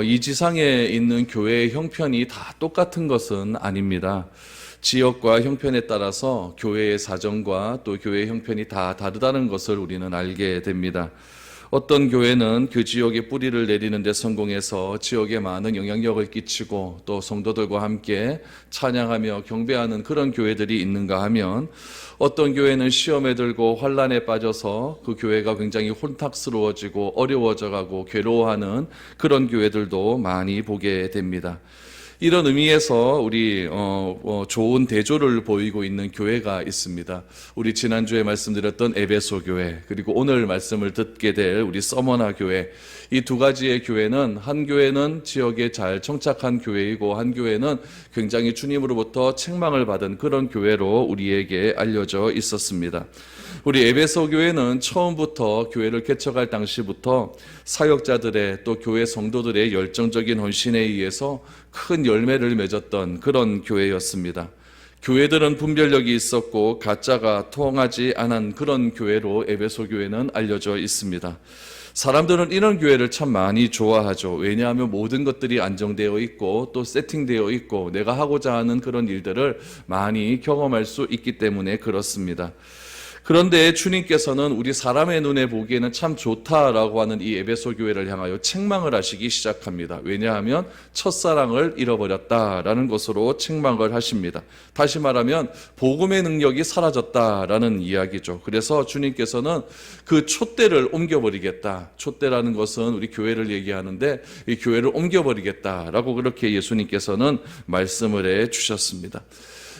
이 지상에 있는 교회의 형편이 다 똑같은 것은 아닙니다. 지역과 형편에 따라서 교회의 사정과 또 교회의 형편이 다 다르다는 것을 우리는 알게 됩니다. 어떤 교회는 그 지역에 뿌리를 내리는 데 성공해서 지역에 많은 영향력을 끼치고 또 성도들과 함께 찬양하며 경배하는 그런 교회들이 있는가 하면, 어떤 교회는 시험에 들고 환란에 빠져서 그 교회가 굉장히 혼탁스러워지고 어려워져가고 괴로워하는 그런 교회들도 많이 보게 됩니다. 이런 의미에서 우리 좋은 대조를 보이고 있는 교회가 있습니다. 우리 지난주에 말씀드렸던 에베소 교회, 그리고 오늘 말씀을 듣게 될 우리 서머나 교회, 이 두 가지의 교회는, 한 교회는 지역에 잘 정착한 교회이고 한 교회는 굉장히 주님으로부터 책망을 받은 그런 교회로 우리에게 알려져 있었습니다. 우리 에베소 교회는 처음부터 교회를 개척할 당시부터 사역자들의 또 교회 성도들의 열정적인 헌신에 의해서 큰 열매를 맺었던 그런 교회였습니다. 교회들은 분별력이 있었고 가짜가 통하지 않은 그런 교회로 에베소 교회는 알려져 있습니다. 사람들은 이런 교회를 참 많이 좋아하죠. 왜냐하면 모든 것들이 안정되어 있고 또 세팅되어 있고 내가 하고자 하는 그런 일들을 많이 경험할 수 있기 때문에 그렇습니다. 그런데 주님께서는 우리 사람의 눈에 보기에는 참 좋다라고 하는 이 에베소 교회를 향하여 책망을 하시기 시작합니다. 왜냐하면 첫사랑을 잃어버렸다라는 것으로 책망을 하십니다. 다시 말하면 복음의 능력이 사라졌다라는 이야기죠. 그래서 주님께서는 그 촛대를 옮겨버리겠다. 촛대라는 것은 우리 교회를 얘기하는데 이 교회를 옮겨버리겠다라고 그렇게 예수님께서는 말씀을 해 주셨습니다.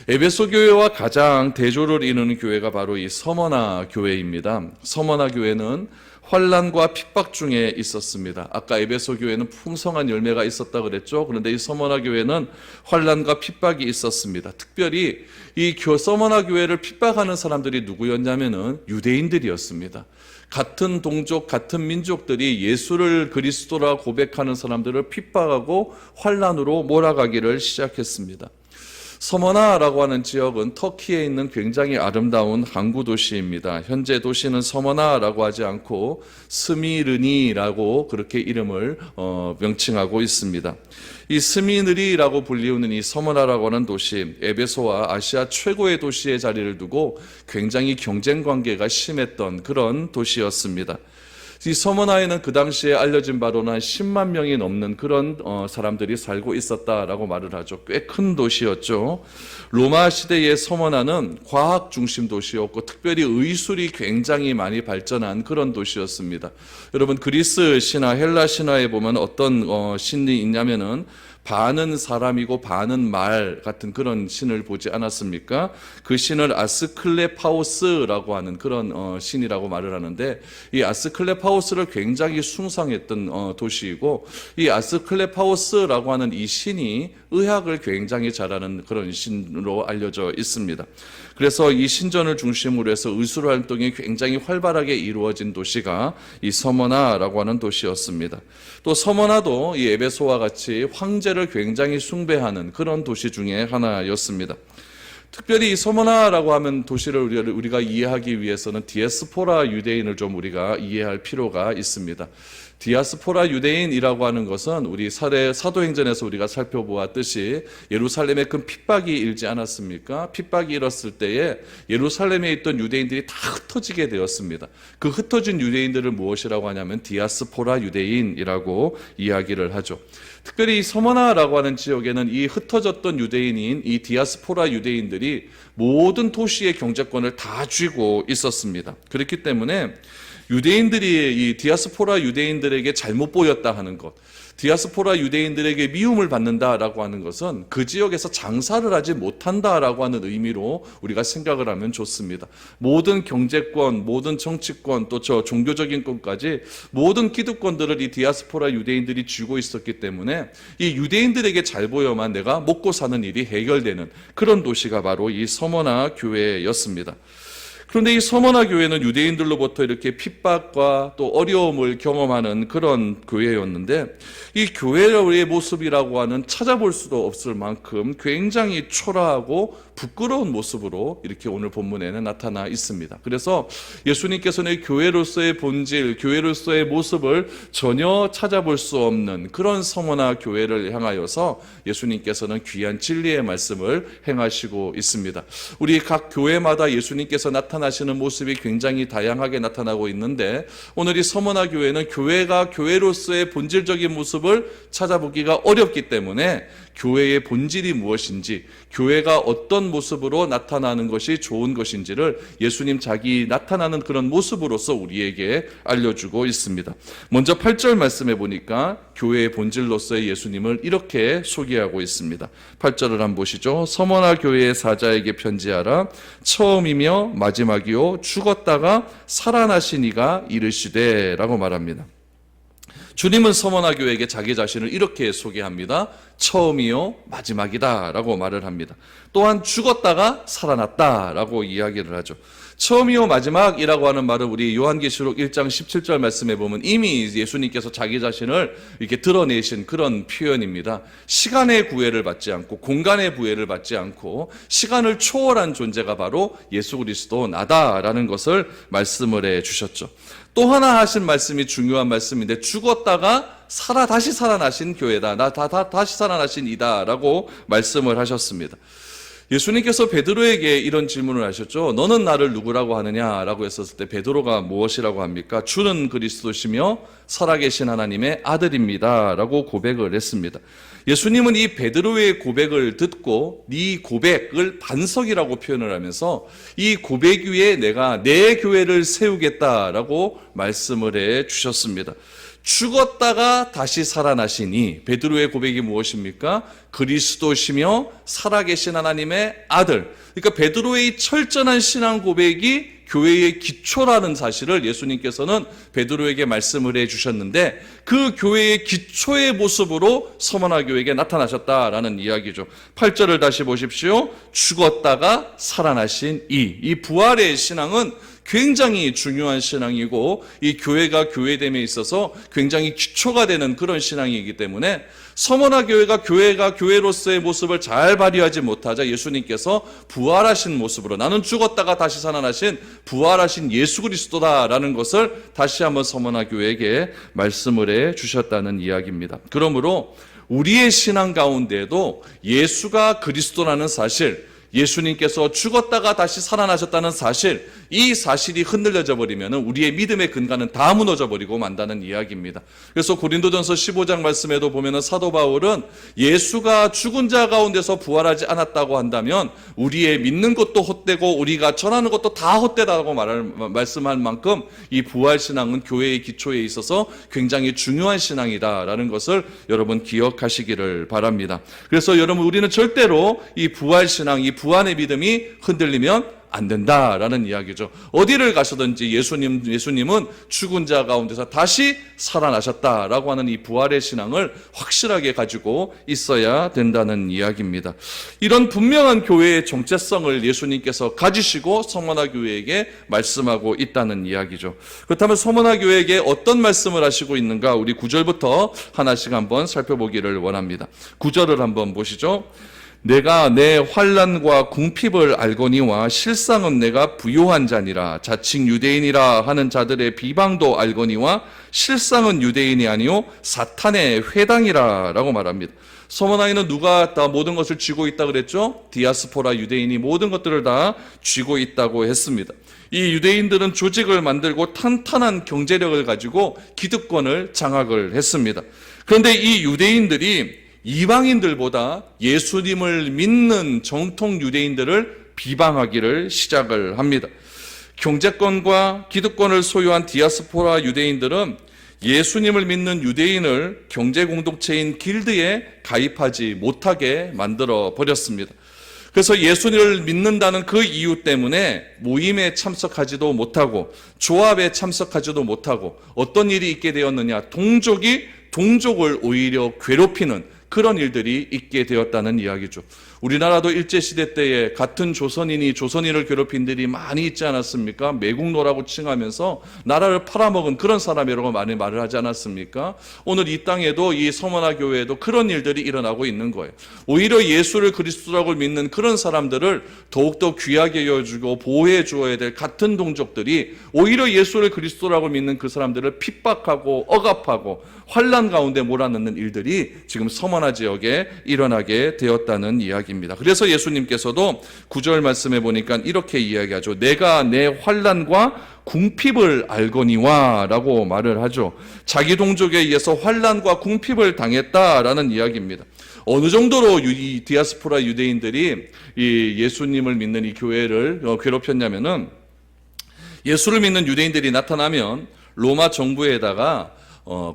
에베소 교회와 가장 대조를 이루는 교회가 바로 이 서머나 교회입니다. 서머나 교회는 환난과 핍박 중에 있었습니다. 아까 에베소 교회는 풍성한 열매가 있었다 그랬죠. 그런데 이 서머나 교회는 환난과 핍박이 있었습니다. 특별히 이 서머나 교회를 핍박하는 사람들이 누구였냐면은 유대인들이었습니다. 같은 동족, 같은 민족들이 예수를 그리스도라 고백하는 사람들을 핍박하고 환난으로 몰아가기를 시작했습니다. 서머나라고 하는 지역은 터키에 있는 굉장히 아름다운 항구 도시입니다. 현재 도시는 서머나라고 하지 않고 스미르니라고 그렇게 이름을 명칭하고 있습니다. 이 스미르니라고 불리우는 이 서머나라고 하는 도시, 에베소와 아시아 최고의 도시의 자리를 두고 굉장히 경쟁 관계가 심했던 그런 도시였습니다. 이 서머나에는 그 당시에 알려진 바로는 한 10만 명이 넘는 그런 사람들이 살고 있었다라고 말을 하죠. 꽤 큰 도시였죠. 로마 시대의 서머나는 과학 중심 도시였고 특별히 의술이 굉장히 많이 발전한 그런 도시였습니다. 여러분, 그리스 신화, 헬라 신화에 보면 어떤 신이 있냐면은 반은 사람이고 반은 말 같은 그런 신을 보지 않았습니까? 그 신을 아스클레파우스라고 하는 그런 신이라고 말을 하는데, 이 아스클레파우스를 굉장히 숭상했던 도시이고, 이 아스클레파우스라고 하는 이 신이 의학을 굉장히 잘하는 그런 신으로 알려져 있습니다. 그래서 이 신전을 중심으로 해서 의술 활동이 굉장히 활발하게 이루어진 도시가 이 서머나라고 하는 도시였습니다. 또 서머나도 이 에베소와 같이 황제를 굉장히 숭배하는 그런 도시 중에 하나였습니다. 특별히 이 서머나라고 하면 도시를 우리가 이해하기 위해서는 디아스포라 유대인을 좀 우리가 이해할 필요가 있습니다. 디아스포라 유대인이라고 하는 것은 우리 사도행전에서 우리가 살펴보았듯이 예루살렘에 큰 핍박이 일지 않았습니까? 핍박이 일었을 때에 예루살렘에 있던 유대인들이 다 흩어지게 되었습니다. 그 흩어진 유대인들을 무엇이라고 하냐면 디아스포라 유대인이라고 이야기를 하죠. 특별히 이 서머나라고 하는 지역에는 이 흩어졌던 유대인인 이 디아스포라 유대인들이 모든 도시의 경제권을 다 쥐고 있었습니다. 그렇기 때문에 유대인들이 이 디아스포라 유대인들에게 잘못 보였다 하는 것, 디아스포라 유대인들에게 미움을 받는다라고 하는 것은 그 지역에서 장사를 하지 못한다라고 하는 의미로 우리가 생각을 하면 좋습니다. 모든 경제권, 모든 정치권, 또 저 종교적인 것까지 모든 기득권들을 이 디아스포라 유대인들이 쥐고 있었기 때문에 이 유대인들에게 잘 보여만 내가 먹고 사는 일이 해결되는 그런 도시가 바로 이 서머나 교회였습니다. 그런데 이 서머나 교회는 유대인들로부터 이렇게 핍박과 또 어려움을 경험하는 그런 교회였는데, 이 교회의 모습이라고 하는 찾아볼 수도 없을 만큼 굉장히 초라하고 부끄러운 모습으로 이렇게 오늘 본문에는 나타나 있습니다. 그래서 예수님께서는 교회로서의 본질, 교회로서의 모습을 전혀 찾아볼 수 없는 그런 서머나 교회를 향하여서 예수님께서는 귀한 진리의 말씀을 행하시고 있습니다. 우리 각 교회마다 예수님께서 나타나시는 모습이 굉장히 다양하게 나타나고 있는데, 오늘 이 서머나 교회는 교회가 교회로서의 본질적인 모습을 찾아보기가 어렵기 때문에 교회의 본질이 무엇인지, 교회가 어떤 모습으로 나타나는 것이 좋은 것인지를 예수님 자기 나타나는 그런 모습으로서 우리에게 알려주고 있습니다. 먼저 8절 말씀해 보니까 교회의 본질로서의 예수님을 이렇게 소개하고 있습니다. 8절을 한번 보시죠. 서머나 교회의 사자에게 편지하라. 처음이며 마지막이요 죽었다가 살아나신 이가 이르시되 라고 말합니다. 주님은 서머나 교회에게 자기 자신을 이렇게 소개합니다. 처음이요 마지막이다 라고 말을 합니다. 또한 죽었다가 살아났다 라고 이야기를 하죠. 처음이요 마지막이라고 하는 말은 우리 요한계시록 1장 17절 말씀에 보면 이미 예수님께서 자기 자신을 이렇게 드러내신 그런 표현입니다. 시간의 구애를 받지 않고 공간의 구애를 받지 않고 시간을 초월한 존재가 바로 예수 그리스도 나다라는 것을 말씀을 해 주셨죠. 또 하나 하신 말씀이 중요한 말씀인데, 죽었다가 다시 살아나신 교회다. 다시 살아나신 이다 라고 말씀을 하셨습니다. 예수님께서 베드로에게 이런 질문을 하셨죠. 너는 나를 누구라고 하느냐라고 했었을 때 베드로가 무엇이라고 합니까? 주는 그리스도시며 살아계신 하나님의 아들입니다 라고 고백을 했습니다. 예수님은 이 베드로의 고백을 듣고 네 고백을 반석이라고 표현을 하면서 이 고백 위에 내가 내 교회를 세우겠다라고 말씀을 해 주셨습니다. 죽었다가 다시 살아나시니, 베드로의 고백이 무엇입니까? 그리스도시며 살아계신 하나님의 아들. 그러니까 베드로의 철저한 신앙 고백이 교회의 기초라는 사실을 예수님께서는 베드로에게 말씀을 해 주셨는데, 그 교회의 기초의 모습으로 서머나 교회에게 나타나셨다라는 이야기죠. 8절을 다시 보십시오. 죽었다가 살아나신 이 부활의 신앙은 굉장히 중요한 신앙이고, 이 교회가 교회됨에 있어서 굉장히 기초가 되는 그런 신앙이기 때문에 서머나 교회가 교회로서의 모습을 잘 발휘하지 못하자 예수님께서 부활하신 모습으로, 나는 죽었다가 다시 살아나신 부활하신 예수 그리스도다라는 것을 다시 한번 서머나 교회에게 말씀을 해 주셨다는 이야기입니다. 그러므로 우리의 신앙 가운데에도 예수가 그리스도라는 사실, 예수님께서 죽었다가 다시 살아나셨다는 사실, 이 사실이 흔들려져 버리면 우리의 믿음의 근간은 다 무너져 버리고 만다는 이야기입니다. 그래서 고린도전서 15장 말씀에도 보면 사도 바울은 예수가 죽은 자 가운데서 부활하지 않았다고 한다면 우리의 믿는 것도 헛되고 우리가 전하는 것도 다 헛되다고 말씀할 만큼 이 부활신앙은 교회의 기초에 있어서 굉장히 중요한 신앙이다라는 것을 여러분 기억하시기를 바랍니다. 그래서 여러분, 우리는 절대로 이 부활신앙, 이 부활의 믿음이 흔들리면 안 된다라는 이야기죠. 어디를 가서든지 예수님은 죽은 자 가운데서 다시 살아나셨다라고 하는 이 부활의 신앙을 확실하게 가지고 있어야 된다는 이야기입니다. 이런 분명한 교회의 정체성을 예수님께서 가지시고 서머나 교회에게 말씀하고 있다는 이야기죠. 그렇다면 서머나 교회에게 어떤 말씀을 하시고 있는가, 우리 9절부터 하나씩 한번 살펴보기를 원합니다. 9절을 한번 보시죠. 내가 내 환난과 궁핍을 알거니와 실상은 내가 부요한 자니라. 자칭 유대인이라 하는 자들의 비방도 알거니와 실상은 유대인이 아니요 사탄의 회당이라 라고 말합니다. 서머나에는 누가 다 모든 것을 쥐고 있다 그랬죠? 디아스포라 유대인이 모든 것들을 다 쥐고 있다고 했습니다. 이 유대인들은 조직을 만들고 탄탄한 경제력을 가지고 기득권을 장악을 했습니다. 그런데 이 유대인들이 이방인들보다 예수님을 믿는 정통 유대인들을 비방하기를 시작을 합니다. 경제권과 기득권을 소유한 디아스포라 유대인들은 예수님을 믿는 유대인을 경제 공동체인 길드에 가입하지 못하게 만들어 버렸습니다. 그래서 예수님을 믿는다는 그 이유 때문에 모임에 참석하지도 못하고 조합에 참석하지도 못하고, 어떤 일이 있게 되었느냐, 동족이 동족을 오히려 괴롭히는 그런 일들이 있게 되었다는 이야기죠. 우리나라도 일제시대 때에 같은 조선인이 조선인을 괴롭힌 들이 많이 있지 않았습니까? 매국노라고 칭하면서 나라를 팔아먹은 그런 사람이라고 많이 말을 하지 않았습니까? 오늘 이 땅에도 이 서머나 교회에도 그런 일들이 일어나고 있는 거예요. 오히려 예수를 그리스도라고 믿는 그런 사람들을 더욱더 귀하게 여겨주고 보호해 주어야 될 같은 동족들이 오히려 예수를 그리스도라고 믿는 그 사람들을 핍박하고 억압하고 환난 가운데 몰아넣는 일들이 지금 서머나 지역에 일어나게 되었다는 이야기입니다. 그래서 예수님께서도 9절 말씀에 보니까 이렇게 이야기하죠. 내가 내 환난과 궁핍을 알거니와 라고 말을 하죠. 자기 동족에 의해서 환난과 궁핍을 당했다라는 이야기입니다. 어느 정도로 이 디아스포라 유대인들이 이 예수님을 믿는 이 교회를 괴롭혔냐면은, 예수를 믿는 유대인들이 나타나면 로마 정부에다가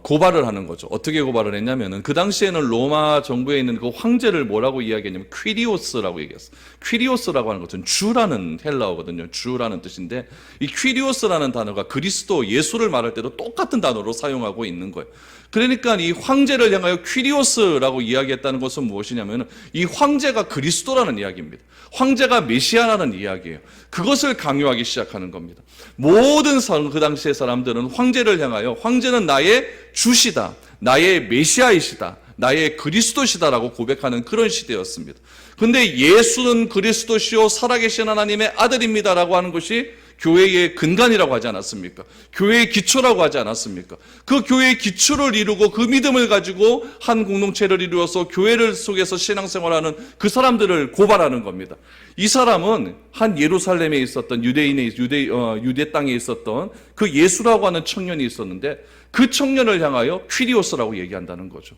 고발을 하는 거죠. 어떻게 고발을 했냐면은, 그 당시에는 로마 정부에 있는 그 황제를 뭐라고 이야기했냐면 퀴리오스라고 얘기했어요. 퀴리오스라고 하는 것은 주라는 헬라어거든요. 주라는 뜻인데, 이 퀴리오스라는 단어가 그리스도 예수를 말할 때도 똑같은 단어로 사용하고 있는 거예요. 그러니까 이 황제를 향하여 퀴리오스라고 이야기했다는 것은 무엇이냐면, 이 황제가 그리스도라는 이야기입니다. 황제가 메시아라는 이야기예요. 그것을 강요하기 시작하는 겁니다. 모든 그 당시의 사람들은 황제를 향하여 황제는 나의 주시다, 나의 메시아이시다, 나의 그리스도시다라고 고백하는 그런 시대였습니다. 근데 예수는 그리스도시요 살아계신 하나님의 아들입니다라고 하는 것이 교회의 근간이라고 하지 않았습니까? 교회의 기초라고 하지 않았습니까? 그 교회의 기초를 이루고 그 믿음을 가지고 한 공동체를 이루어서 교회를 속에서 신앙생활하는 그 사람들을 고발하는 겁니다. 이 사람은 한 예루살렘에 있었던 유대 땅에 있었던 그 예수라고 하는 청년이 있었는데, 그 청년을 향하여 퀴리오스라고 얘기한다는 거죠.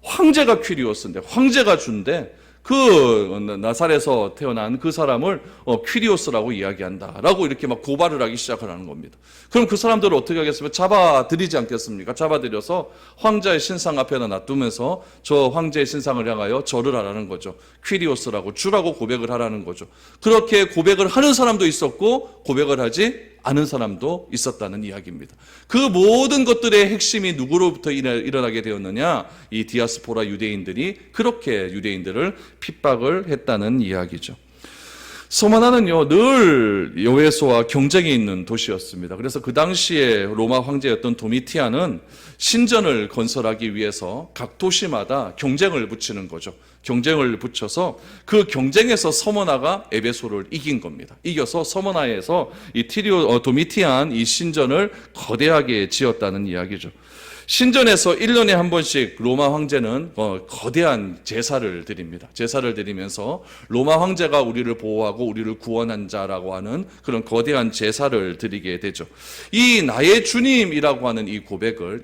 황제가 퀴리오스인데, 황제가 주인데, 그 나사렛에서 태어난 그 사람을 퀴리오스라고 이야기한다라고 이렇게 막 고발을 하기 시작을 하는 겁니다. 그럼 그 사람들을 어떻게 하겠습니까? 잡아들이지 않겠습니까? 잡아들여서 황제의 신상 앞에다 놔두면서 저 황제의 신상을 향하여 절을 하라는 거죠. 퀴리오스라고, 주라고 고백을 하라는 거죠. 그렇게 고백을 하는 사람도 있었고 고백을 하지 않은 사람도 있었다는 이야기입니다. 그 모든 것들의 핵심이 누구로부터 일어나게 되었느냐? 이 디아스포라 유대인들이 그렇게 유대인들을 핍박을 했다는 이야기죠. 서머나는요, 늘 여호수아와 경쟁이 있는 도시였습니다. 그래서 그 당시에 로마 황제였던 도미티안은 신전을 건설하기 위해서 각 도시마다 경쟁을 붙이는 거죠. 경쟁을 붙여서 그 경쟁에서 서머나가 에베소를 이긴 겁니다. 이겨서 서머나에서 이 도미티안 이 신전을 거대하게 지었다는 이야기죠. 신전에서 1년에 한 번씩 로마 황제는 거대한 제사를 드립니다. 제사를 드리면서 로마 황제가 우리를 보호하고 우리를 구원한 자라고 하는 그런 거대한 제사를 드리게 되죠. 이 나의 주님이라고 하는 이 고백을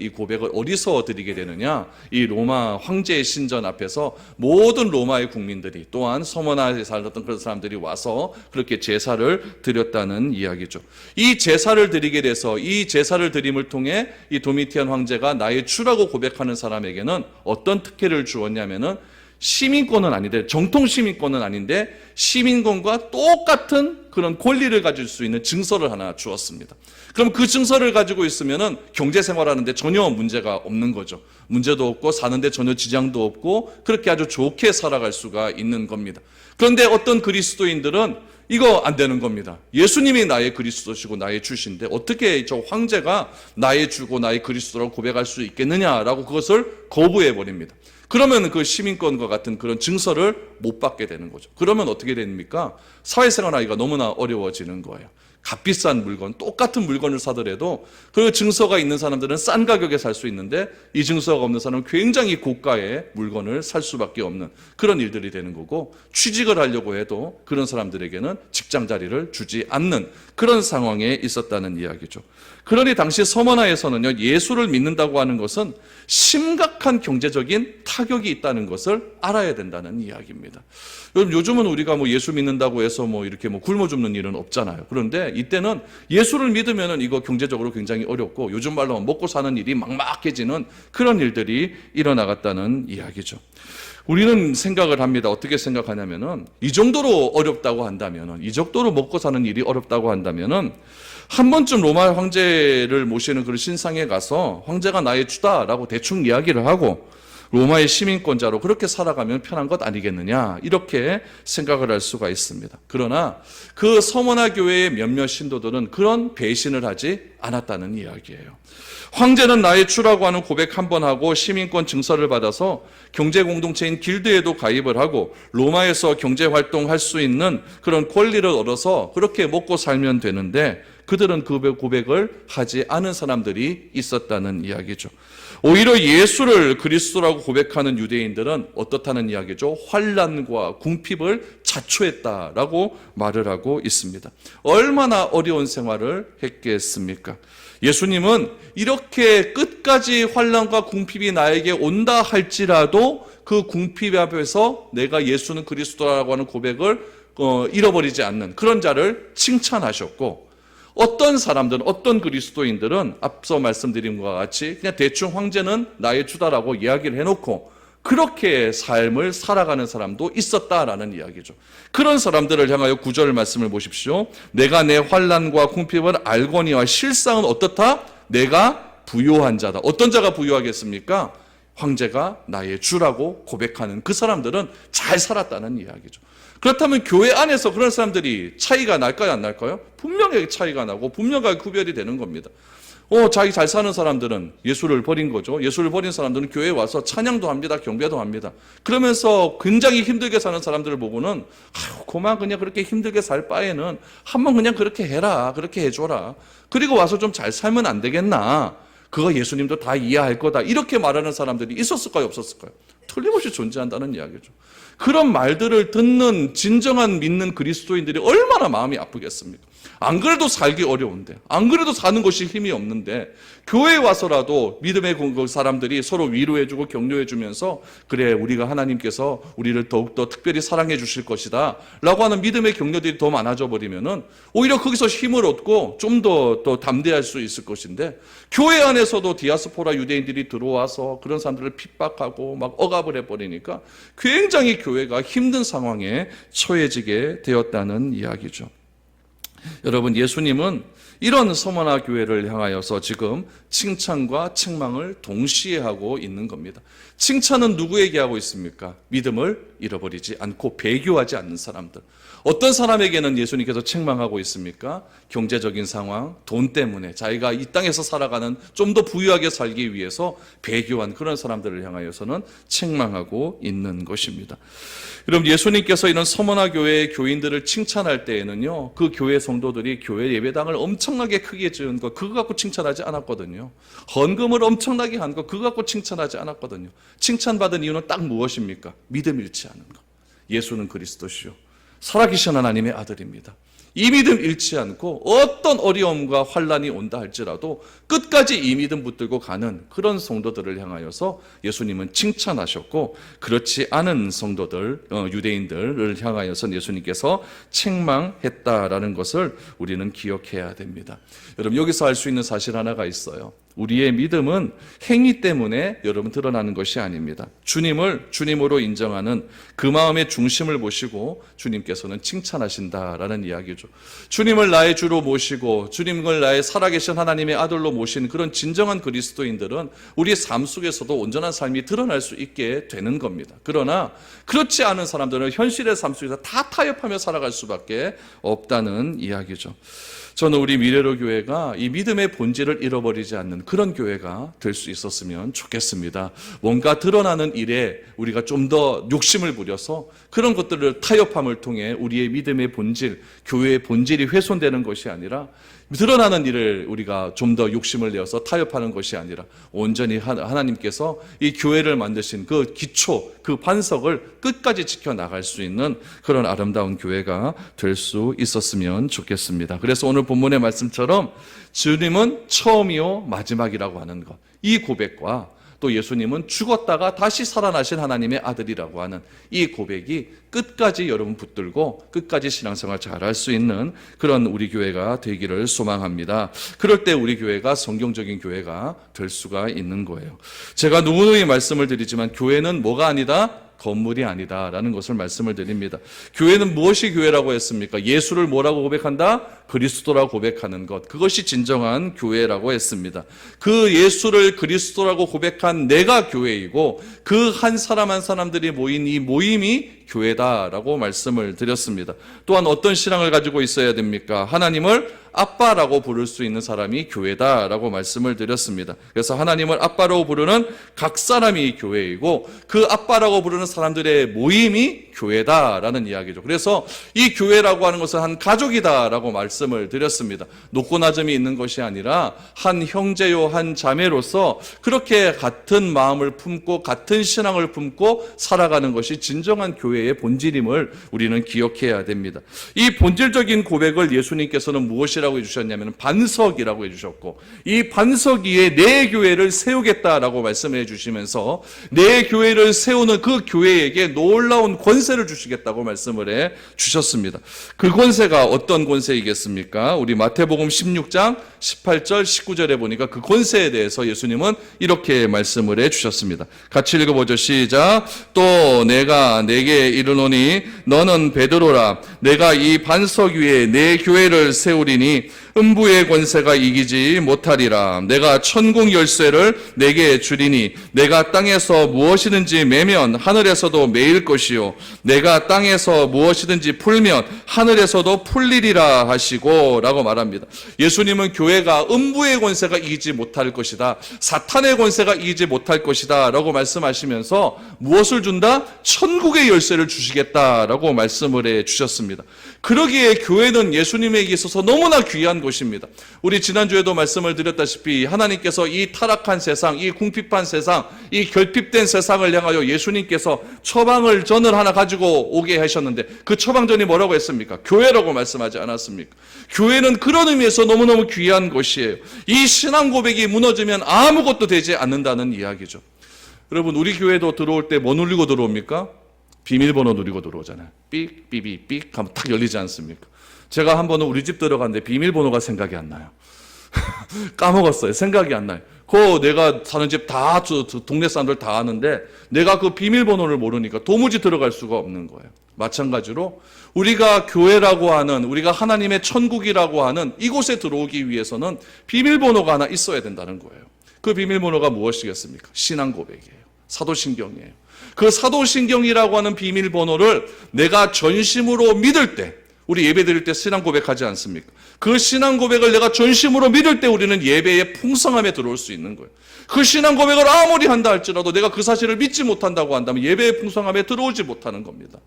어디서 드리게 되느냐? 이 로마 황제의 신전 앞에서 모든 로마의 국민들이, 또한 서머나에 살았던 그런 사람들이 와서 그렇게 제사를 드렸다는 이야기죠. 이 제사를 드리게 돼서 이 제사를 드림을 통해 이 도미티안 황제가 나의 주라고 고백하는 사람에게는 어떤 특혜를 주었냐면은, 시민권은 아닌데, 정통 시민권은 아닌데 시민권과 똑같은 그런 권리를 가질 수 있는 증서를 하나 주었습니다. 그럼 그 증서를 가지고 있으면은 경제 생활하는데 전혀 문제가 없는 거죠. 문제도 없고 사는데 전혀 지장도 없고 그렇게 아주 좋게 살아갈 수가 있는 겁니다. 그런데 어떤 그리스도인들은 이거 안 되는 겁니다. 예수님이 나의 그리스도시고 나의 주신데 어떻게 저 황제가 나의 주고 나의 그리스도라고 고백할 수 있겠느냐라고 그것을 거부해 버립니다. 그러면 그 시민권과 같은 그런 증서를 못 받게 되는 거죠. 그러면 어떻게 됩니까? 사회생활하기가 너무나 어려워지는 거예요. 값비싼 물건, 똑같은 물건을 사더라도 그 증서가 있는 사람들은 싼 가격에 살 수 있는데 이 증서가 없는 사람은 굉장히 고가의 물건을 살 수밖에 없는 그런 일들이 되는 거고, 취직을 하려고 해도 그런 사람들에게는 직장 자리를 주지 않는 그런 상황에 있었다는 이야기죠. 그러니 당시 서머나에서는요, 예수를 믿는다고 하는 것은 심각한 경제적인 타격이 있다는 것을 알아야 된다는 이야기입니다. 여러분, 요즘은 우리가 예수 믿는다고 해서 이렇게 굶어 죽는 일은 없잖아요. 그런데 이때는 예수를 믿으면은 이거 경제적으로 굉장히 어렵고, 요즘 말로 먹고 사는 일이 막막해지는 그런 일들이 일어나갔다는 이야기죠. 우리는 생각을 합니다. 어떻게 생각하냐면은, 이 정도로 어렵다고 한다면은, 이 정도로 먹고 사는 일이 어렵다고 한다면은, 한 번쯤 로마 황제를 모시는 그런 신상에 가서 황제가 나의 주다라고 대충 이야기를 하고, 로마의 시민권자로 그렇게 살아가면 편한 것 아니겠느냐, 이렇게 생각을 할 수가 있습니다. 그러나 그 서머나 교회의 몇몇 신도들은 그런 배신을 하지 않았다는 이야기예요. 황제는 나의 주라고 하는 고백 한 번 하고 시민권 증서를 받아서 경제 공동체인 길드에도 가입을 하고 로마에서 경제 활동할 수 있는 그런 권리를 얻어서 그렇게 먹고 살면 되는데, 그들은 그 고백을 하지 않은 사람들이 있었다는 이야기죠. 오히려 예수를 그리스도라고 고백하는 유대인들은 어떻다는 이야기죠? 환난과 궁핍을 자초했다라고 말을 하고 있습니다. 얼마나 어려운 생활을 했겠습니까? 예수님은 이렇게 끝까지 환난과 궁핍이 나에게 온다 할지라도 그 궁핍 앞에서 내가 예수는 그리스도라고 하는 고백을 잃어버리지 않는 그런 자를 칭찬하셨고, 어떤 사람들은, 어떤 그리스도인들은 앞서 말씀드린 것과 같이 그냥 대충 황제는 나의 주다라고 이야기를 해놓고 그렇게 삶을 살아가는 사람도 있었다라는 이야기죠. 그런 사람들을 향하여 9절 말씀을 보십시오. 내가 내 환난과 궁핍을 알거니와 실상은 어떻다? 내가 부요한 자다. 어떤 자가 부요하겠습니까? 황제가 나의 주라고 고백하는 그 사람들은 잘 살았다는 이야기죠. 그렇다면 교회 안에서 그런 사람들이 차이가 날까요, 안 날까요? 분명하게 차이가 나고 분명하게 구별이 되는 겁니다. 자기 잘 사는 사람들은 예수를 버린 거죠. 예수를 버린 사람들은 교회에 와서 찬양도 합니다. 경배도 합니다. 그러면서 굉장히 힘들게 사는 사람들을 보고는 그만 그냥 그렇게 힘들게 살 바에는 한번 그냥 그렇게 해라, 그렇게 해줘라. 그리고 와서 좀 잘 살면 안 되겠나. 그거 예수님도 다 이해할 거다. 이렇게 말하는 사람들이 있었을까요, 없었을까요? 틀림없이 존재한다는 이야기죠. 그런 말들을 듣는 진정한 믿는 그리스도인들이 얼마나 마음이 아프겠습니까? 안 그래도 살기 어려운데, 안 그래도 사는 것이 힘이 없는데 교회에 와서라도 믿음의 사람들이 서로 위로해주고 격려해주면서 그래, 우리가 하나님께서 우리를 더욱더 특별히 사랑해 주실 것이다 라고 하는 믿음의 격려들이 더 많아져 버리면은 오히려 거기서 힘을 얻고 좀 더 담대할 수 있을 것인데, 교회 안에서도 디아스포라 유대인들이 들어와서 그런 사람들을 핍박하고 막 억압을 해버리니까 굉장히 교회가 힘든 상황에 처해지게 되었다는 이야기죠. 여러분, 예수님은 이런 서머나 교회를 향하여서 지금 칭찬과 책망을 동시에 하고 있는 겁니다. 칭찬은 누구에게 하고 있습니까? 믿음을 잃어버리지 않고 배교하지 않는 사람들. 어떤 사람에게는 예수님께서 책망하고 있습니까? 경제적인 상황, 돈 때문에 자기가 이 땅에서 살아가는 좀 더 부유하게 살기 위해서 배교한 그런 사람들을 향하여서는 책망하고 있는 것입니다. 여러분, 예수님께서 이런 서머나 교회의 교인들을 칭찬할 때에는요, 그 교회 성도들이 교회 예배당을 엄청나게 크게 지은 거 그거 갖고 칭찬하지 않았거든요. 헌금을 엄청나게 한 거 그거 갖고 칭찬하지 않았거든요. 칭찬받은 이유는 딱 무엇입니까? 믿음 잃지 않은 것. 예수는 그리스도시요 살아계신 하나님의 아들입니다. 이 믿음 잃지 않고 어떤 어려움과 환난이 온다 할지라도 끝까지 이 믿음 붙들고 가는 그런 성도들을 향하여서 예수님은 칭찬하셨고, 그렇지 않은 성도들, 유대인들을 향하여서 예수님께서 책망했다라는 것을 우리는 기억해야 됩니다. 여러분, 여기서 알 수 있는 사실 하나가 있어요. 우리의 믿음은 행위 때문에 여러분 드러나는 것이 아닙니다. 주님을 주님으로 인정하는 그 마음의 중심을 모시고 주님께서는 칭찬하신다라는 이야기죠. 주님을 나의 주로 모시고 주님을 나의 살아계신 하나님의 아들로 모신 그런 진정한 그리스도인들은 우리의 삶 속에서도 온전한 삶이 드러날 수 있게 되는 겁니다. 그러나 그렇지 않은 사람들은 현실의 삶 속에서 다 타협하며 살아갈 수밖에 없다는 이야기죠. 저는 우리 미래로 교회가 이 믿음의 본질을 잃어버리지 않는 그런 교회가 될 수 있었으면 좋겠습니다. 뭔가 드러나는 일에 우리가 좀 더 욕심을 부려서 그런 것들을 타협함을 통해 우리의 믿음의 본질, 교회의 본질이 훼손되는 것이 아니라, 드러나는 일을 우리가 좀 더 욕심을 내어서 타협하는 것이 아니라 온전히 하나님께서 이 교회를 만드신 그 기초, 그 반석을 끝까지 지켜나갈 수 있는 그런 아름다운 교회가 될 수 있었으면 좋겠습니다. 그래서 오늘 본문의 말씀처럼 주님은 처음이요 마지막이라고 하는 것, 이 고백과 또 예수님은 죽었다가 다시 살아나신 하나님의 아들이라고 하는 이 고백이 끝까지 여러분 붙들고 끝까지 신앙생활 잘할 수 있는 그런 우리 교회가 되기를 소망합니다. 그럴 때 우리 교회가 성경적인 교회가 될 수가 있는 거예요. 제가 누누이 말씀을 드리지만 교회는 뭐가 아니다? 건물이 아니다라는 것을 말씀을 드립니다. 교회는 무엇이 교회라고 했습니까? 예수를 뭐라고 고백한다? 그리스도라고 고백하는 것. 그것이 진정한 교회라고 했습니다. 그 예수를 그리스도라고 고백한 내가 교회이고 그 한 사람 한 사람들이 모인 이 모임이 교회다라고 말씀을 드렸습니다. 또한 어떤 신앙을 가지고 있어야 됩니까? 하나님을 아빠라고 부를 수 있는 사람이 교회다라고 말씀을 드렸습니다. 그래서 하나님을 아빠라고 부르는 각 사람이 교회이고 그 아빠라고 부르는 사람들의 모임이 교회다라는 이야기죠. 그래서 이 교회라고 하는 것은 한 가족이다라고 말씀을 드렸습니다. 높고 낮음이 있는 것이 아니라 한 형제요 한 자매로서 그렇게 같은 마음을 품고 같은 신앙을 품고 살아가는 것이 진정한 교회의 본질임을 우리는 기억해야 됩니다. 이 본질적인 고백을 예수님께서는 무엇이라고 해주셨냐면 반석 이라고 해주셨고 이 반석 위에 내 교회를 세우겠다라고 말씀해 주시면서 내 교회를 세우는 그 교회에게 놀라운 권세를 주시겠다고 말씀을 해 주셨습니다. 그 권세가 어떤 권세이겠습니까? 우리 마태복음 16장 18절 19절에 보니까 그 권세에 대해서 예수님은 이렇게 말씀을 해 주셨습니다. 같이 읽어보죠. 시작. 또 내가 내게 이르노니 너는 베드로라. 내가 이 반석 위에 내 교회를 세우리니 음부의 권세가 이기지 못하리라. 내가 천국 열쇠를 내게 주리니 내가 땅에서 무엇이든지 매면 하늘에서도 매일 것이요 내가 땅에서 무엇이든지 풀면 하늘에서도 풀리리라 하시고 라고 말합니다. 예수님은 교회가 음부의 권세가 이기지 못할 것이다, 사탄의 권세가 이기지 못할 것이다 라고 말씀하시면서 무엇을 준다? 천국의 열쇠를 주시겠다라고 말씀을 해 주셨습니다. 그러기에 교회는 예수님에게 있어서 너무나 귀한 곳입니다. 우리 지난주에도 말씀을 드렸다시피 하나님께서 이 타락한 세상, 이 궁핍한 세상, 이 결핍된 세상을 향하여 예수님께서 처방전을 하나 가지고 오게 하셨는데 그 처방전이 뭐라고 했습니까? 교회라고 말씀하지 않았습니까? 교회는 그런 의미에서 너무너무 귀한 곳이에요. 이 신앙 고백이 무너지면 아무것도 되지 않는다는 이야기죠. 여러분, 우리 교회도 들어올 때 뭐 누르고 들어옵니까? 비밀번호 누리고 들어오잖아요. 삑, 삐비, 삑 하면 탁 열리지 않습니까? 제가 한 번은 우리 집 들어갔는데 비밀번호가 생각이 안 나요. 까먹었어요. 생각이 안 나요. 내가 사는 집 다, 동네 사람들 다 아는데 내가 그 비밀번호를 모르니까 도무지 들어갈 수가 없는 거예요. 마찬가지로 우리가 교회라고 하는, 우리가 하나님의 천국이라고 하는 이곳에 들어오기 위해서는 비밀번호가 하나 있어야 된다는 거예요. 그 비밀번호가 무엇이겠습니까? 신앙 고백이에요. 사도신경이에요. 그 사도신경이라고 하는 비밀번호를 내가 전심으로 믿을 때, 우리 예배 드릴 때 신앙 고백하지 않습니까? 그 신앙 고백을 내가 전심으로 믿을 때 우리는 예배의 풍성함에 들어올 수 있는 거예요. 그 신앙 고백을 아무리 한다 할지라도 내가 그 사실을 믿지 못한다고 한다면 예배의 풍성함에 들어오지 못하는 겁니다.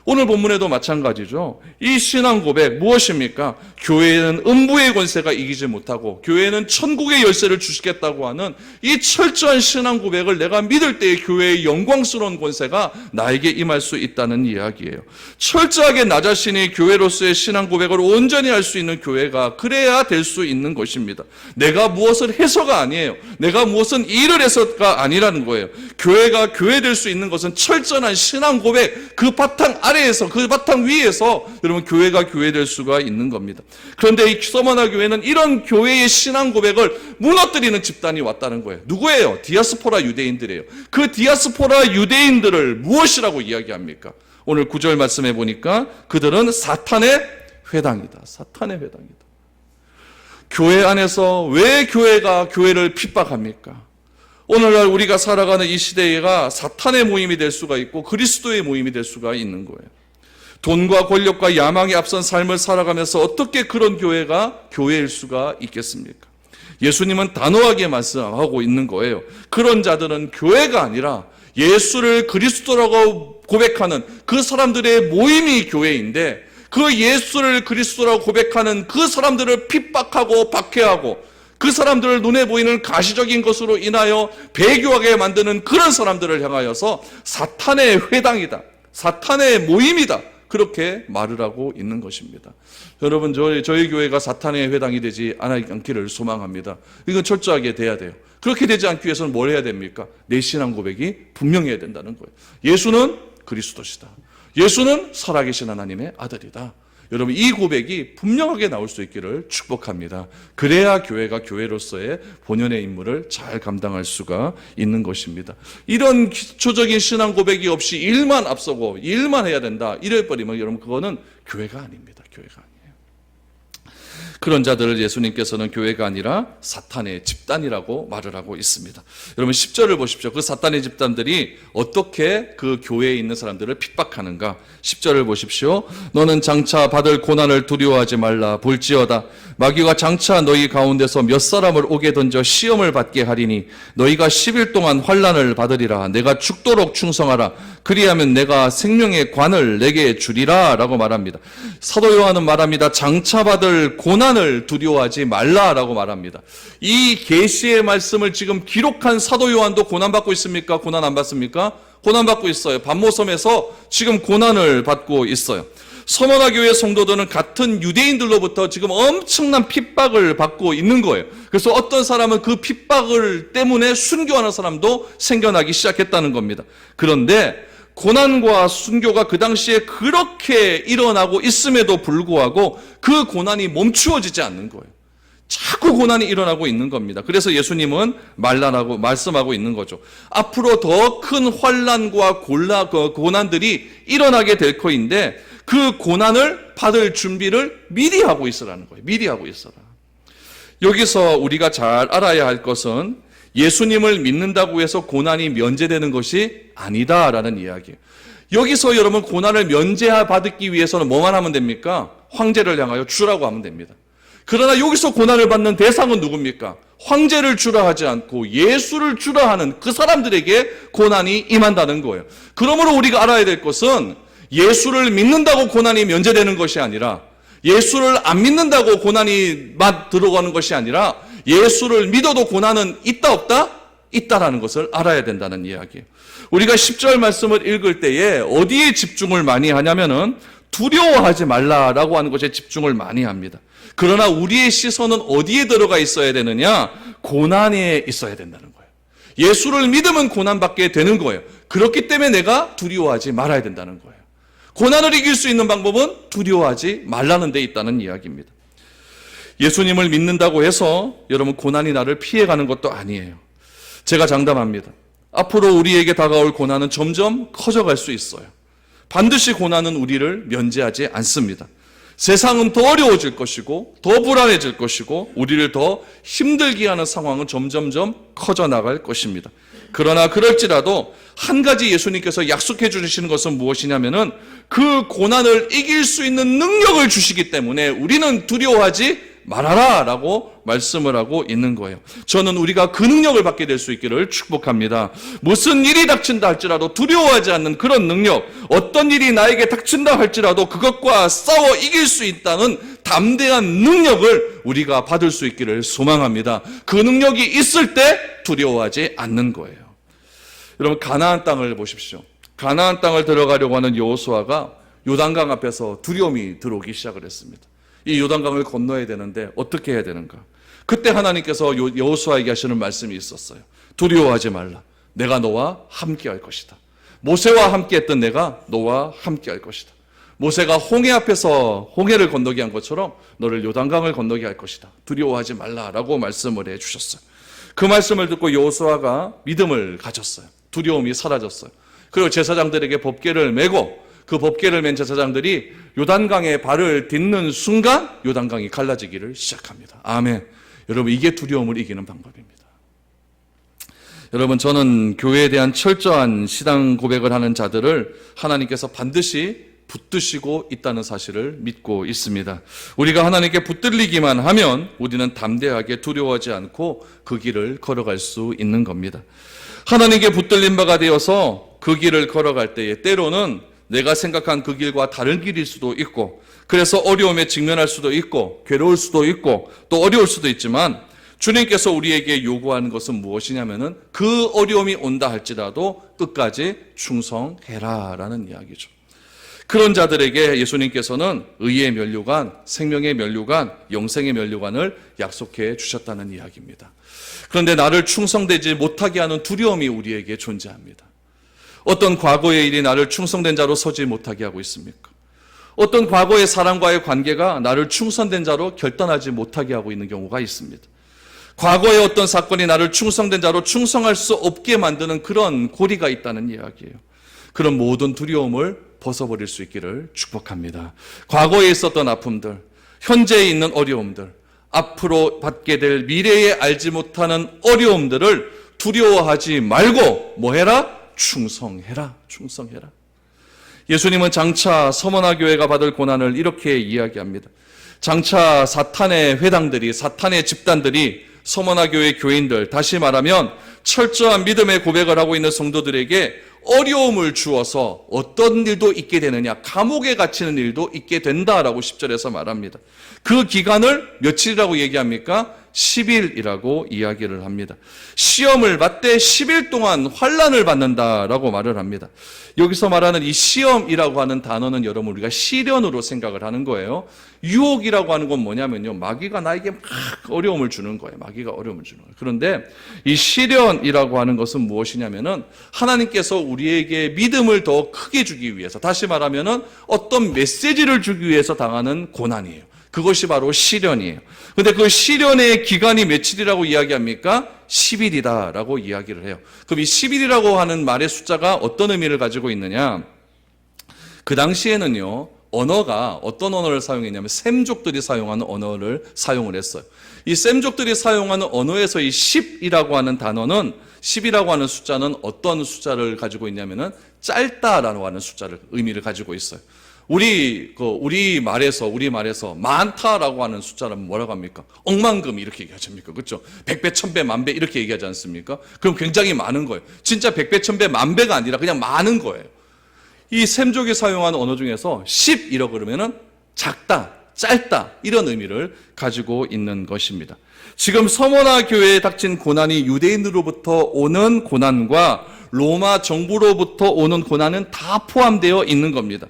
오늘 본문에도 마찬가지죠. 이 신앙 고백 무엇입니까? 교회는 음부의 권세가 이기지 못하고 교회는 천국의 열쇠를 주시겠다고 하는 이 철저한 신앙 고백을 내가 믿을 때의 교회의 영광스러운 권세가 나에게 임할 수 있다는 이야기예요. 철저하게 나 자신이 교회로서의 신앙 고백을 온전히 할 수 있는 교회가 그래야 될 수 있는 것입니다. 내가 무엇을 해서가 아니에요. 내가 무엇은 일을 해서가 아니라는 거예요. 교회가 교회될 수 있는 것은 철저한 신앙 고백, 그 바탕 아래에서, 그 바탕 위에서 여러분 교회가 교회될 수가 있는 겁니다. 그런데 이 서머나 교회는 이런 교회의 신앙 고백을 무너뜨리는 집단이 왔다는 거예요. 누구예요? 디아스포라 유대인들이에요. 그 디아스포라 유대인들을 무엇이라고 이야기합니까? 오늘 9절 말씀해 보니까 그들은 사탄의 회당이다. 사탄의 회당이다. 교회 안에서 왜 교회가 교회를 핍박합니까? 오늘날 우리가 살아가는 이 시대가 사탄의 모임이 될 수가 있고 그리스도의 모임이 될 수가 있는 거예요. 돈과 권력과 야망에 앞선 삶을 살아가면서 어떻게 그런 교회가 교회일 수가 있겠습니까? 예수님은 단호하게 말씀하고 있는 거예요. 그런 자들은 교회가 아니라 예수를 그리스도라고 고백하는 그 사람들의 모임이 교회인데 그 예수를 그리스도라고 고백하는 그 사람들을 핍박하고 박해하고 그 사람들을 눈에 보이는 가시적인 것으로 인하여 배교하게 만드는 그런 사람들을 향하여서 사탄의 회당이다, 사탄의 모임이다, 그렇게 말을 하고 있는 것입니다. 여러분, 저희 교회가 사탄의 회당이 되지 않기를 소망합니다. 이건 철저하게 돼야 돼요. 그렇게 되지 않기 위해서는 뭘 해야 됩니까? 내 신앙 고백이 분명해야 된다는 거예요. 예수는 그리스도시다. 예수는 살아계신 하나님의 아들이다. 여러분 이 고백이 분명하게 나올 수 있기를 축복합니다. 그래야 교회가 교회로서의 본연의 임무를 잘 감당할 수가 있는 것입니다. 이런 기초적인 신앙 고백이 없이 일만 앞서고 일만 해야 된다 이래버리면 여러분 그거는 교회가 아닙니다. 교회가 아니에요. 그런 자들을 예수님께서는 교회가 아니라 사탄의 집단이라고 말을 하고 있습니다. 여러분 10절을 보십시오. 그 사탄의 집단들이 어떻게 그 교회에 있는 사람들을 핍박하는가. 10절을 보십시오. 너는 장차 받을 고난을 두려워하지 말라. 볼지어다 마귀가 장차 너희 가운데서 몇 사람을 오게 던져 시험을 받게 하리니 너희가 10일 동안 환난을 받으리라. 내가 죽도록 충성하라. 그리하면 내가 생명의 관을 내게 주리라 라고 말합니다. 사도 요한은 말합니다. 장차 받을 고난을 두려워하지 말라라고 말합니다. 이 계시의 말씀을 지금 기록한 사도 요한도 고난받고 있습니까? 고난 안 받습니까? 고난받고 있어요. 반모섬에서 지금 고난을 받고 있어요. 서머나 교회 성도들은 같은 유대인들로부터 지금 엄청난 핍박을 받고 있는 거예요. 그래서 어떤 사람은 그 핍박을 때문에 순교하는 사람도 생겨나기 시작했다는 겁니다. 그런데 고난과 순교가 그 당시에 그렇게 일어나고 있음에도 불구하고 그 고난이 멈추어지지 않는 거예요. 자꾸 고난이 일어나고 있는 겁니다. 그래서 예수님은 말씀하고 있는 거죠. 앞으로 더 큰 환난과 고난들이 일어나게 될 터인데 그 고난을 받을 준비를 미리 하고 있으라는 거예요. 미리 하고 있어라. 여기서 우리가 잘 알아야 할 것은 예수님을 믿는다고 해서 고난이 면제되는 것이 아니다라는 이야기예요. 여기서 여러분 고난을 면제받기 위해서는 뭐만 하면 됩니까? 황제를 향하여 주라고 하면 됩니다. 그러나 여기서 고난을 받는 대상은 누굽니까? 황제를 주라 하지 않고 예수를 주라 하는 그 사람들에게 고난이 임한다는 거예요. 그러므로 우리가 알아야 될 것은 예수를 믿는다고 고난이 면제되는 것이 아니라 예수를 안 믿는다고 고난이 들어가는 것이 아니라 예수를 믿어도 고난은 있다 없다? 있다라는 것을 알아야 된다는 이야기예요. 우리가 10절 말씀을 읽을 때에 어디에 집중을 많이 하냐면은 두려워하지 말라라고 하는 것에 집중을 많이 합니다. 그러나 우리의 시선은 어디에 들어가 있어야 되느냐? 고난에 있어야 된다는 거예요. 예수를 믿으면 고난받게 되는 거예요. 그렇기 때문에 내가 두려워하지 말아야 된다는 거예요. 고난을 이길 수 있는 방법은 두려워하지 말라는 데 있다는 이야기입니다. 예수님을 믿는다고 해서 여러분 고난이 나를 피해가는 것도 아니에요. 제가 장담합니다. 앞으로 우리에게 다가올 고난은 점점 커져갈 수 있어요. 반드시 고난은 우리를 면제하지 않습니다. 세상은 더 어려워질 것이고 더 불안해질 것이고 우리를 더 힘들게 하는 상황은 점점점 커져 나갈 것입니다. 그러나 그럴지라도 한 가지 예수님께서 약속해 주시는 것은 무엇이냐면은 그 고난을 이길 수 있는 능력을 주시기 때문에 우리는 두려워하지 말아라 라고 말씀을 하고 있는 거예요. 저는 우리가 그 능력을 받게 될 수 있기를 축복합니다. 무슨 일이 닥친다 할지라도 두려워하지 않는 그런 능력, 어떤 일이 나에게 닥친다 할지라도 그것과 싸워 이길 수 있다는 담대한 능력을 우리가 받을 수 있기를 소망합니다. 그 능력이 있을 때 두려워하지 않는 거예요. 여러분 가나안 땅을 보십시오. 가나안 땅을 들어가려고 하는 여호수아가 요단강 앞에서 두려움이 들어오기 시작을 했습니다. 이 요단강을 건너야 되는데 어떻게 해야 되는가? 그때 하나님께서 여호수아에게 하시는 말씀이 있었어요. 두려워하지 말라. 내가 너와 함께 할 것이다. 모세와 함께 했던 내가 너와 함께 할 것이다. 모세가 홍해 앞에서 홍해를 건너게 한 것처럼 너를 요단강을 건너게 할 것이다. 두려워하지 말라라고 말씀을 해 주셨어요. 그 말씀을 듣고 여호수아가 믿음을 가졌어요. 두려움이 사라졌어요. 그리고 제사장들에게 법궤를 메고 그 법궤를 맨 제사장들이 요단강에 발을 딛는 순간 요단강이 갈라지기를 시작합니다. 아멘. 여러분 이게 두려움을 이기는 방법입니다. 여러분 저는 교회에 대한 철저한 신앙 고백을 하는 자들을 하나님께서 반드시 붙드시고 있다는 사실을 믿고 있습니다. 우리가 하나님께 붙들리기만 하면 우리는 담대하게 두려워하지 않고 그 길을 걸어갈 수 있는 겁니다. 하나님께 붙들린 바가 되어서 그 길을 걸어갈 때에 때로는 내가 생각한 그 길과 다른 길일 수도 있고 그래서 어려움에 직면할 수도 있고 괴로울 수도 있고 또 어려울 수도 있지만 주님께서 우리에게 요구하는 것은 무엇이냐면은 그 어려움이 온다 할지라도 끝까지 충성해라 라는 이야기죠. 그런 자들에게 예수님께서는 의의 면류관, 생명의 면류관, 영생의 면류관을 약속해 주셨다는 이야기입니다. 그런데 나를 충성되지 못하게 하는 두려움이 우리에게 존재합니다. 어떤 과거의 일이 나를 충성된 자로 서지 못하게 하고 있습니까? 어떤 과거의 사람과의 관계가 나를 충성된 자로 결단하지 못하게 하고 있는 경우가 있습니다. 과거의 어떤 사건이 나를 충성된 자로 충성할 수 없게 만드는 그런 고리가 있다는 이야기예요. 그런 모든 두려움을 벗어버릴 수 있기를 축복합니다. 과거에 있었던 아픔들, 현재에 있는 어려움들, 앞으로 받게 될 미래에 알지 못하는 어려움들을 두려워하지 말고 뭐 해라? 충성해라. 충성해라. 예수님은 장차 서머나 교회가 받을 고난을 이렇게 이야기합니다. 장차 사탄의 회당들이, 사탄의 집단들이 서머나 교회 교인들, 다시 말하면 철저한 믿음의 고백을 하고 있는 성도들에게 어려움을 주어서 어떤 일도 있게 되느냐, 감옥에 갇히는 일도 있게 된다라고 10절에서 말합니다. 그 기간을 며칠이라고 얘기합니까? 10일이라고 이야기를 합니다. 시험을 받되 10일 동안 환난을 받는다라고 말을 합니다. 여기서 말하는 이 시험이라고 하는 단어는 여러분 우리가 시련으로 생각을 하는 거예요. 유혹이라고 하는 건 뭐냐면요, 마귀가 나에게 막 어려움을 주는 거예요. 마귀가 어려움을 주는 거예요. 그런데 이 시련이라고 하는 것은 무엇이냐면은 하나님께서 우리에게 믿음을 더 크게 주기 위해서, 다시 말하면은 어떤 메시지를 주기 위해서 당하는 고난이에요. 그것이 바로 시련이에요. 근데 그 시련의 기간이 며칠이라고 이야기합니까? 10일이다라고 이야기를 해요. 그럼 이 10일이라고 하는 말의 숫자가 어떤 의미를 가지고 있느냐? 그 당시에는요, 언어가 어떤 언어를 사용했냐면 셈족들이 사용하는 언어를 사용을 했어요. 이 셈족들이 사용하는 언어에서 이 10이라고 하는 단어는, 10이라고 하는 숫자는 어떤 숫자를 가지고 있냐면은 짧다라고 하는 숫자를 의미를 가지고 있어요. 우리 말에서 많다라고 하는 숫자는 뭐라고 합니까? 억만금 이렇게 얘기하지 않습니까? 그렇죠? 100배, 1000배, 만배 이렇게 얘기하지 않습니까? 그럼 굉장히 많은 거예요. 진짜 100배, 1000배, 만배가 아니라 그냥 많은 거예요. 이 셈족이 사용하는 언어 중에서 10이라고 그러면은 작다, 짧다 이런 의미를 가지고 있는 것입니다. 지금 서머나 교회에 닥친 고난이 유대인으로부터 오는 고난과 로마 정부로부터 오는 고난은 다 포함되어 있는 겁니다.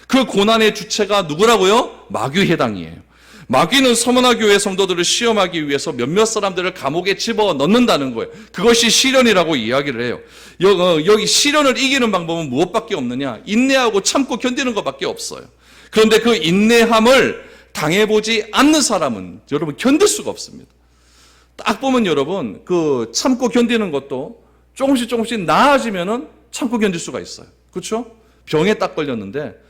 그 고난의 주체가 누구라고요? 마귀회당이에요. 마귀는 서머나 교회 성도들을 시험하기 위해서 몇몇 사람들을 감옥에 집어넣는다는 거예요. 그것이 시련이라고 이야기를 해요. 여기 시련을 이기는 방법은 무엇밖에 없느냐? 인내하고 참고 견디는 것밖에 없어요. 그런데 그 인내함을 당해보지 않는 사람은 여러분 견딜 수가 없습니다. 딱 보면 여러분 그 참고 견디는 것도 조금씩 나아지면은 참고 견딜 수가 있어요. 그렇죠? 병에 딱 걸렸는데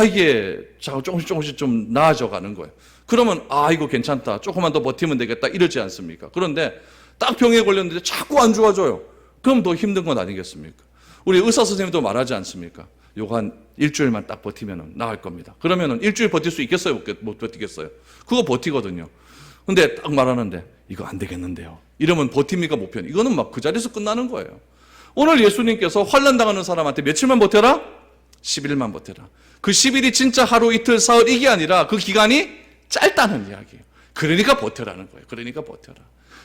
이게 조금씩 좀 나아져 가는 거예요. 그러면 이거 괜찮다, 조금만 더 버티면 되겠다 이러지 않습니까? 그런데 딱 병에 걸렸는데 자꾸 안 좋아져요. 그럼 더 힘든 건 아니겠습니까? 우리 의사 선생님도 말하지 않습니까? 요거 한 일주일만 딱 버티면 나을 겁니다. 그러면은 일주일 버틸 수 있겠어요? 못 버티겠어요? 그거 버티거든요. 근데 딱 말하는데 이거 안 되겠는데요. 이러면 버팁니까? 못 버텨요. 이거는 막 그 자리에서 끝나는 거예요. 오늘 예수님께서 환난 당하는 사람한테 며칠만 버텨라? 10일만 버텨라. 그 10일이 진짜 하루 이틀 사흘 이게 아니라 그 기간이 짧다는 이야기예요. 그러니까 버텨라는 거예요. 그러니까 버텨라.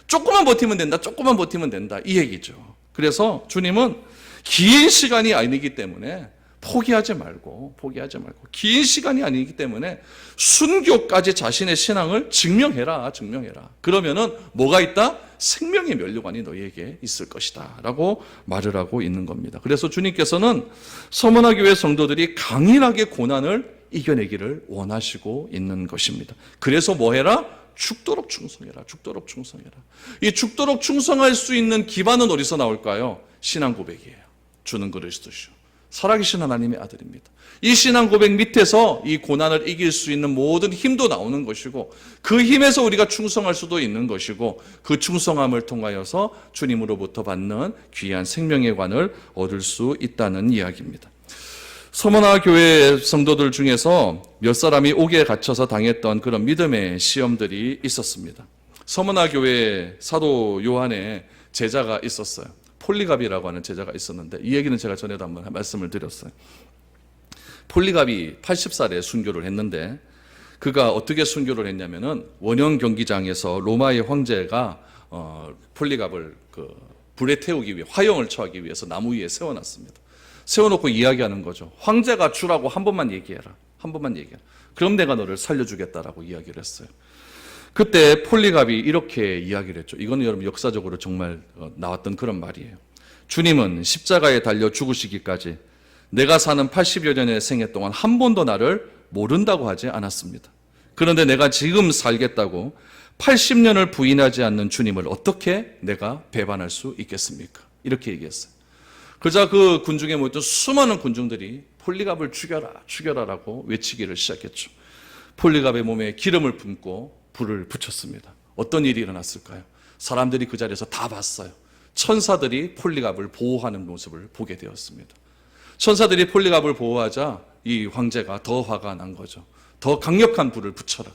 조금만 버티면 된다. 조금만 버티면 된다. 이 얘기죠. 그래서 주님은 긴 시간이 아니기 때문에 포기하지 말고 긴 시간이 아니기 때문에 순교까지 자신의 신앙을 증명해라. 그러면은 뭐가 있다? 생명의 면류관이 너희에게 있을 것이다 라고 말을 하고 있는 겁니다. 그래서 주님께서는 서머나 교회 성도들이 강인하게 고난을 이겨내기를 원하시고 있는 것입니다. 그래서 뭐 해라? 죽도록 충성해라. 이 죽도록 충성할 수 있는 기반은 어디서 나올까요? 신앙 고백이에요. 주는 그리스도시오, 살아계신 하나님의 아들입니다. 이 신앙 고백 밑에서 이 고난을 이길 수 있는 모든 힘도 나오는 것이고, 그 힘에서 우리가 충성할 수도 있는 것이고, 그 충성함을 통하여서 주님으로부터 받는 귀한 생명의 관을 얻을 수 있다는 이야기입니다. 서머나 교회 성도들 중에서 몇 사람이 옥에 갇혀서 당했던 그런 믿음의 시험들이 있었습니다. 서머나 교회 사도 요한의 제자가 있었어요. 폴리갑이라고 하는 제자가 있었는데, 이 얘기는 제가 전에도 한번 말씀을 드렸어요. 폴리갑이 80살에 순교를 했는데, 그가 어떻게 순교를 했냐면은 원형 경기장에서 로마의 황제가 폴리갑을 불에 태우기 위해, 화형을 처하기 위해서 나무 위에 세워놨습니다. 세워놓고 이야기하는 거죠. 황제가 주라고 한 번만 얘기해라. 그럼 내가 너를 살려주겠다라고 이야기를 했어요. 그때 폴리갑이 이렇게 이야기를 했죠. 이거는 여러분 역사적으로 정말 나왔던 그런 말이에요. 주님은 십자가에 달려 죽으시기까지 내가 사는 80여 년의 생애 동안 한 번도 나를 모른다고 하지 않았습니다. 그런데 내가 지금 살겠다고 80년을 부인하지 않는 주님을 어떻게 내가 배반할 수 있겠습니까? 이렇게 얘기했어요. 그러자 그 군중에 모였던 수많은 군중들이 폴리갑을 죽여라, 죽여라라고 외치기를 시작했죠. 폴리갑의 몸에 기름을 붓고 불을 붙였습니다. 어떤 일이 일어났을까요? 사람들이 그 자리에서 다 봤어요. 천사들이 폴리갑을 보호하는 모습을 보게 되었습니다. 천사들이 폴리갑을 보호하자 이 황제가 더 화가 난 거죠. 더 강력한 불을 붙여라.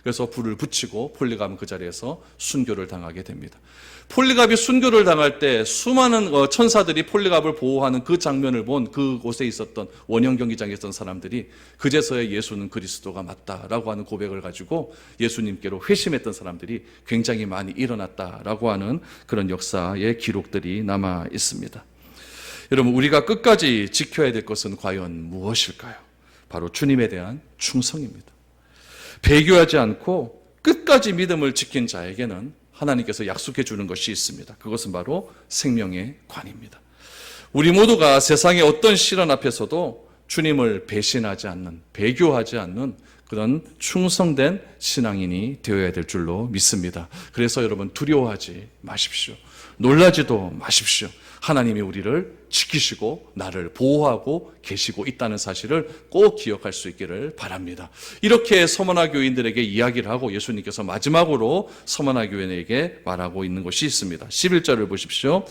그래서 불을 붙이고 폴리갑은 그 자리에서 순교를 당하게 됩니다. 폴리갑이 순교를 당할 때 수많은 천사들이 폴리갑을 보호하는 그 장면을 본 그곳에 있었던 원형 경기장에 있었던 사람들이 그제서야 예수는 그리스도가 맞다라고 하는 고백을 가지고 예수님께로 회심했던 사람들이 굉장히 많이 일어났다라고 하는 그런 역사의 기록들이 남아 있습니다. 여러분, 우리가 끝까지 지켜야 될 것은 과연 무엇일까요? 바로 주님에 대한 충성입니다. 배교하지 않고 끝까지 믿음을 지킨 자에게는 하나님께서 약속해 주는 것이 있습니다. 그것은 바로 생명의 관입니다. 우리 모두가 세상의 어떤 시련 앞에서도 주님을 배신하지 않는, 배교하지 않는 그런 충성된 신앙인이 되어야 될 줄로 믿습니다. 그래서 여러분, 두려워하지 마십시오. 놀라지도 마십시오. 하나님이 우리를 지키시고 나를 보호하고 계시고 있다는 사실을 꼭 기억할 수 있기를 바랍니다. 이렇게 서머나 교인들에게 이야기를 하고 예수님께서 마지막으로 서머나 교인에게 말하고 있는 것이 있습니다. 11절을 보십시오.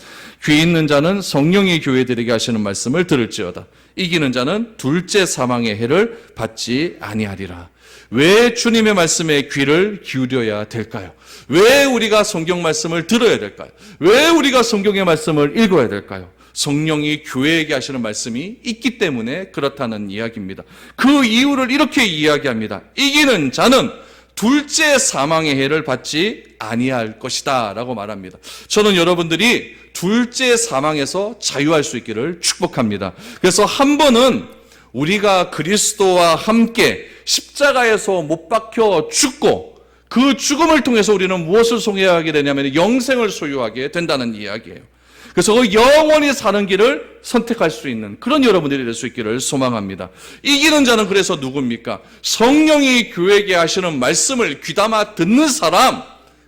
귀 있는 자는 성령이 교회들에게 하시는 말씀을 들을지어다. 이기는 자는 둘째 사망의 해를 받지 아니하리라. 왜 주님의 말씀에 귀를 기울여야 될까요? 왜 우리가 성경 말씀을 들어야 될까요? 왜 우리가 성경의 말씀을 읽어야 될까요? 성령이 교회에게 하시는 말씀이 있기 때문에 그렇다는 이야기입니다. 그 이유를 이렇게 이야기합니다. 이기는 자는 둘째 사망의 해를 받지 아니할 것이다 라고 말합니다. 저는 여러분들이 둘째 사망에서 자유할 수 있기를 축복합니다. 그래서 한 번은 우리가 그리스도와 함께 십자가에서 못 박혀 죽고 그 죽음을 통해서 우리는 무엇을 소유하게 되냐면 영생을 소유하게 된다는 이야기예요. 그래서 그 영원히 사는 길을 선택할 수 있는 그런 여러분들이 될 수 있기를 소망합니다. 이기는 자는 그래서 누굽니까? 성령이 교회에게 하시는 말씀을 귀담아 듣는 사람,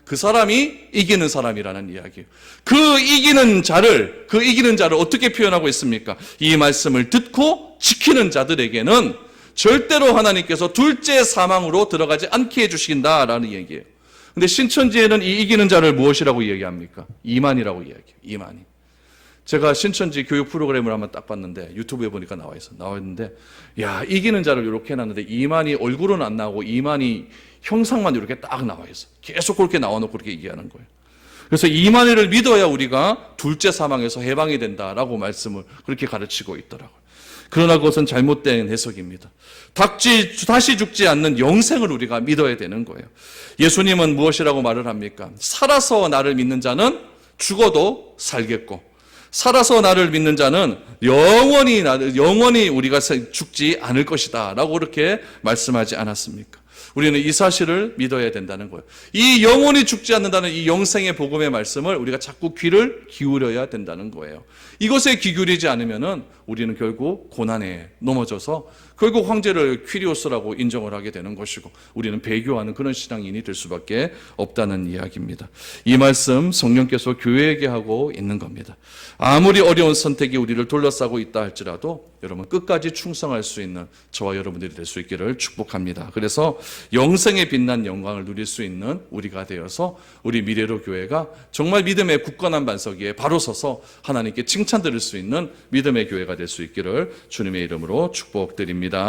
그 사람이 이기는 사람이라는 이야기예요. 그 이기는 자를 어떻게 표현하고 있습니까? 이 말씀을 듣고 지키는 자들에게는 절대로 하나님께서 둘째 사망으로 들어가지 않게 해주신다라는 얘기예요. 근데 신천지에는 이 이기는 자를 무엇이라고 이야기합니까? 이만이라고 이야기해요. 이만이. 제가 신천지 교육 프로그램을 한번 딱 봤는데 유튜브에 보니까 나와있는데 야, 이기는 자를 이렇게 해놨는데 이만이 얼굴은 안 나오고 이만이 형상만 이렇게 딱 나와있어. 계속 그렇게 나와놓고 그렇게 얘기하는 거예요. 그래서 이만희를 믿어야 우리가 둘째 사망에서 해방이 된다라고 말씀을 그렇게 가르치고 있더라고요. 그러나 그것은 잘못된 해석입니다. 다시 죽지 않는 영생을 우리가 믿어야 되는 거예요. 예수님은 무엇이라고 말을 합니까? 살아서 나를 믿는 자는 죽어도 살겠고 살아서 나를 믿는 자는 영원히 우리가 죽지 않을 것이다 라고 그렇게 말씀하지 않았습니까? 우리는 이 사실을 믿어야 된다는 거예요. 이 영원히 죽지 않는다는 이 영생의 복음의 말씀을 우리가 자꾸 귀를 기울여야 된다는 거예요. 이것에 귀 기울이지 않으면은 우리는 결국 고난에 넘어져서 결국 황제를 퀴리오스라고 인정을 하게 되는 것이고 우리는 배교하는 그런 신앙인이 될 수밖에 없다는 이야기입니다. 이 말씀 성령께서 교회에게 하고 있는 겁니다. 아무리 어려운 선택이 우리를 둘러싸고 있다 할지라도 여러분 끝까지 충성할 수 있는 저와 여러분들이 될 수 있기를 축복합니다. 그래서 영생에 빛난 영광을 누릴 수 있는 우리가 되어서 우리 미래로 교회가 정말 믿음의 굳건한 반석 위에 바로 서서 하나님께 칭찬 들을 수 있는 믿음의 교회가 될 수 있기를 주님의 이름으로 축복드립니다.